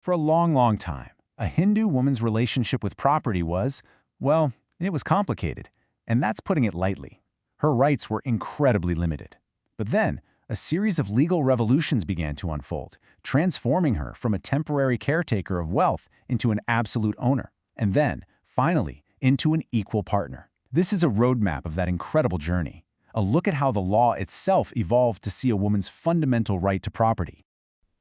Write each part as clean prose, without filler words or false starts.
For a long, long time, a Hindu woman's relationship with property was, well, it was complicated, and that's putting it lightly. Her rights were incredibly limited. But then, a series of legal revolutions began to unfold, transforming her from a temporary caretaker of wealth into an absolute owner, and then, finally, into an equal partner. This is a roadmap of that incredible journey, a look at how the law itself evolved to see a woman's fundamental right to property.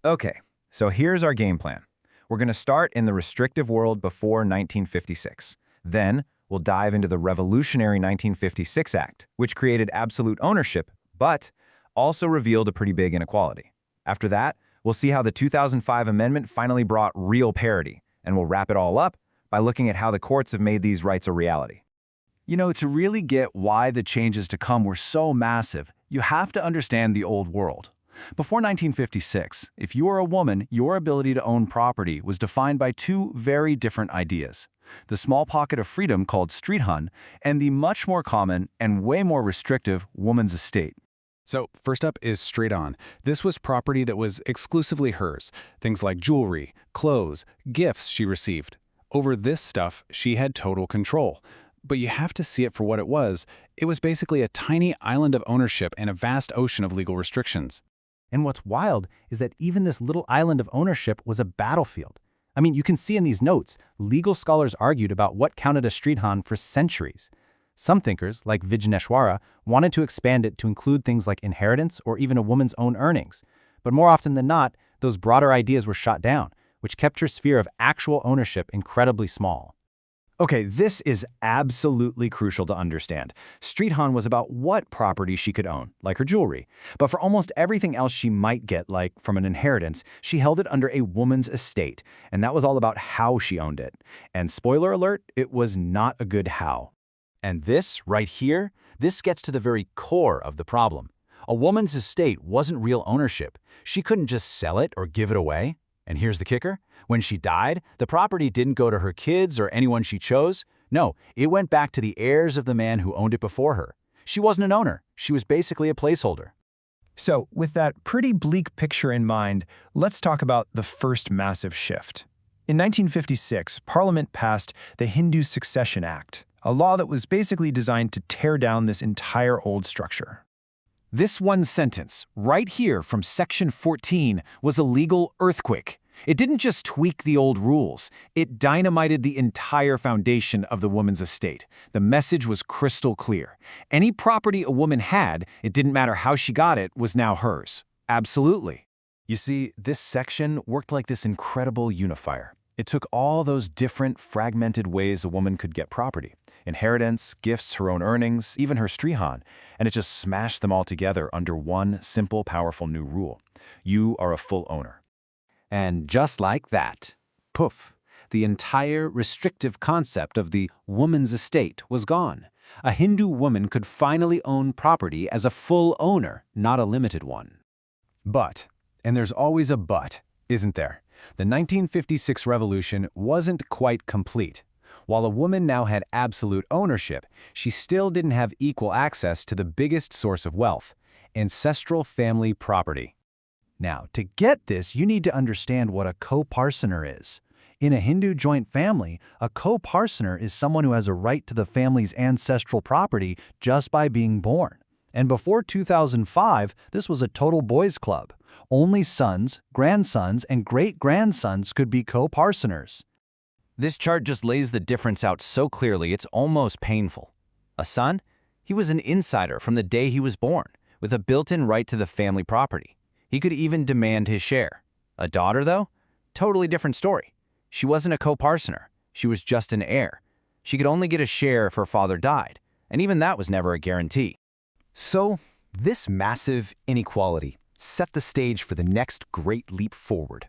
Okay, so here's our game plan. We're going to start in the restrictive world before 1956. Then, we'll dive into the revolutionary 1956 Act, which created absolute ownership, but also revealed a pretty big inequality. After that, we'll see how the 2005 amendment finally brought real parity, and we'll wrap it all up by looking at how the courts have made these rights a reality. You know, to really get why the changes to come were so massive, you have to understand the old world. Before 1956, if you were a woman, your ability to own property was defined by two very different ideas: the small pocket of freedom called Stridhan, and the much more common and way more restrictive woman's estate. So first up is Stridhan. This was property that was exclusively hers, things like jewelry, clothes, gifts she received. Over this stuff, she had total control. But you have to see it for what it was. It was basically a tiny island of ownership and a vast ocean of legal restrictions. And what's wild is that even this little island of ownership was a battlefield. I mean, you can see in these notes, legal scholars argued about what counted a Stridhan for centuries. Some thinkers, like Vijaneshwara, wanted to expand it to include things like inheritance or even a woman's own earnings. But more often than not, those broader ideas were shot down, which kept her sphere of actual ownership incredibly small. Okay, this is absolutely crucial to understand. Stridhan was about what property she could own, like her jewelry. But for almost everything else she might get, like from an inheritance, she held it under a woman's estate, and that was all about how she owned it. And spoiler alert, it was not a good how. And this, right here, this gets to the very core of the problem. A woman's estate wasn't real ownership. She couldn't just sell it or give it away. And here's the kicker. When she died, the property didn't go to her kids or anyone she chose. No, it went back to the heirs of the man who owned it before her. She wasn't an owner. She was basically a placeholder. So, with that pretty bleak picture in mind, let's talk about the first massive shift. In 1956, Parliament passed the Hindu Succession Act, a law that was basically designed to tear down this entire old structure. This one sentence, right here from Section 14, was a legal earthquake. It didn't just tweak the old rules, it dynamited the entire foundation of the woman's estate. The message was crystal clear. Any property a woman had, it didn't matter how she got it, was now hers. Absolutely. You see, this section worked like this incredible unifier. It took all those different, fragmented ways a woman could get property. Inheritance, gifts, her own earnings, even her Stridhan, and it just smashed them all together under one simple, powerful new rule. You are a full owner. And just like that, poof, the entire restrictive concept of the woman's estate was gone. A Hindu woman could finally own property as a full owner, not a limited one. But, and there's always a but, isn't there? The 1956 revolution wasn't quite complete. While a woman now had absolute ownership, she still didn't have equal access to the biggest source of wealth, ancestral family property. Now, to get this, you need to understand what a co-parsoner is. In a Hindu joint family, a co-parsoner is someone who has a right to the family's ancestral property just by being born. And before 2005, this was a total boys' club. Only sons, grandsons, and great-grandsons could be co-parsoners. This chart just lays the difference out so clearly it's almost painful. A son? He was an insider from the day he was born, with a built-in right to the family property. He could even demand his share. A daughter, though? Totally different story. She wasn't a co-parsoner. She was just an heir. She could only get a share if her father died, and even that was never a guarantee. So, this massive inequality set the stage for the next great leap forward.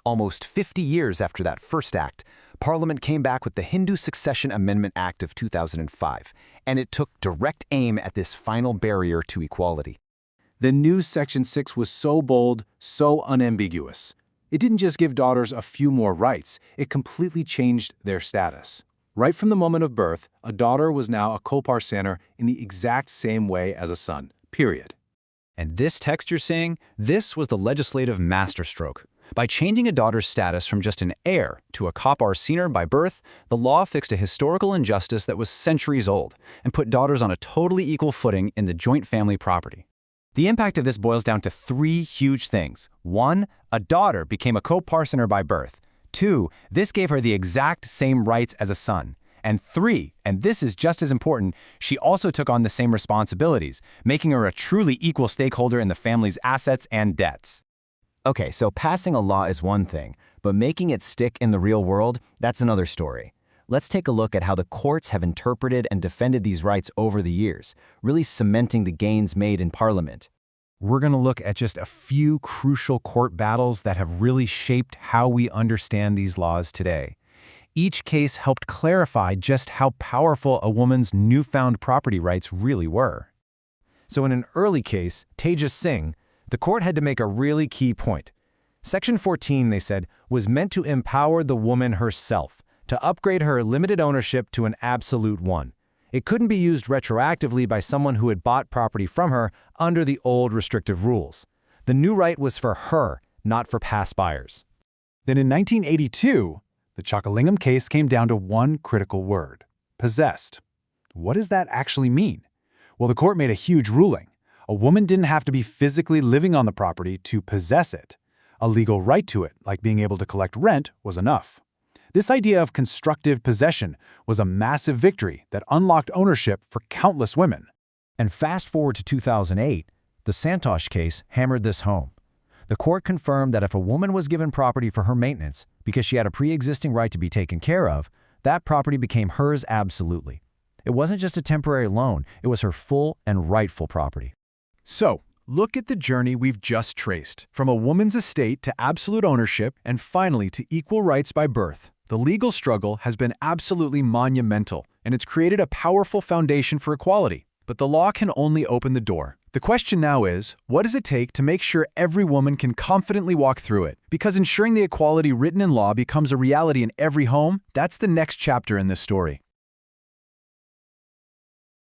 Almost 50 years after that first act, Parliament came back with the Hindu Succession Amendment Act of 2005, and it took direct aim at this final barrier to equality. The new Section 6 was so bold, so unambiguous. It didn't just give daughters a few more rights, it completely changed their status. Right from the moment of birth, a daughter was now a co-parsoner in the exact same way as a son, period. And this text you're seeing, this was the legislative masterstroke. By changing a daughter's status from just an heir to a copar senior by birth, the law fixed a historical injustice that was centuries old and put daughters on a totally equal footing in the joint family property. The impact of this boils down to three huge things. 1. A daughter became a co-parsoner by birth. 2. This gave her the exact same rights as a son. And 3, and this is just as important, she also took on the same responsibilities, making her a truly equal stakeholder in the family's assets and debts. Okay, so passing a law is one thing, but making it stick in the real world, that's another story. Let's take a look at how the courts have interpreted and defended these rights over the years, really cementing the gains made in Parliament. We're going to look at just a few crucial court battles that have really shaped how we understand these laws today. Each case helped clarify just how powerful a woman's newfound property rights really were. So in an early case, Tejas Singh, the court had to make a really key point. Section 14, they said, was meant to empower the woman herself, to upgrade her limited ownership to an absolute one. It couldn't be used retroactively by someone who had bought property from her under the old restrictive rules. The new right was for her, not for past buyers. Then in 1982, the Chakalingam case came down to one critical word: possessed. What does that actually mean? Well, the court made a huge ruling. A woman didn't have to be physically living on the property to possess it. A legal right to it, like being able to collect rent, was enough. This idea of constructive possession was a massive victory that unlocked ownership for countless women. And fast forward to 2008, the Santosh case hammered this home. The court confirmed that if a woman was given property for her maintenance because she had a pre-existing right to be taken care of, that property became hers absolutely. It wasn't just a temporary loan, it was her full and rightful property. So, look at the journey we've just traced, from a woman's estate to absolute ownership and finally to equal rights by birth. The legal struggle has been absolutely monumental, and it's created a powerful foundation for equality. But the law can only open the door. The question now is, what does it take to make sure every woman can confidently walk through it? Because ensuring the equality written in law becomes a reality in every home, that's the next chapter in this story.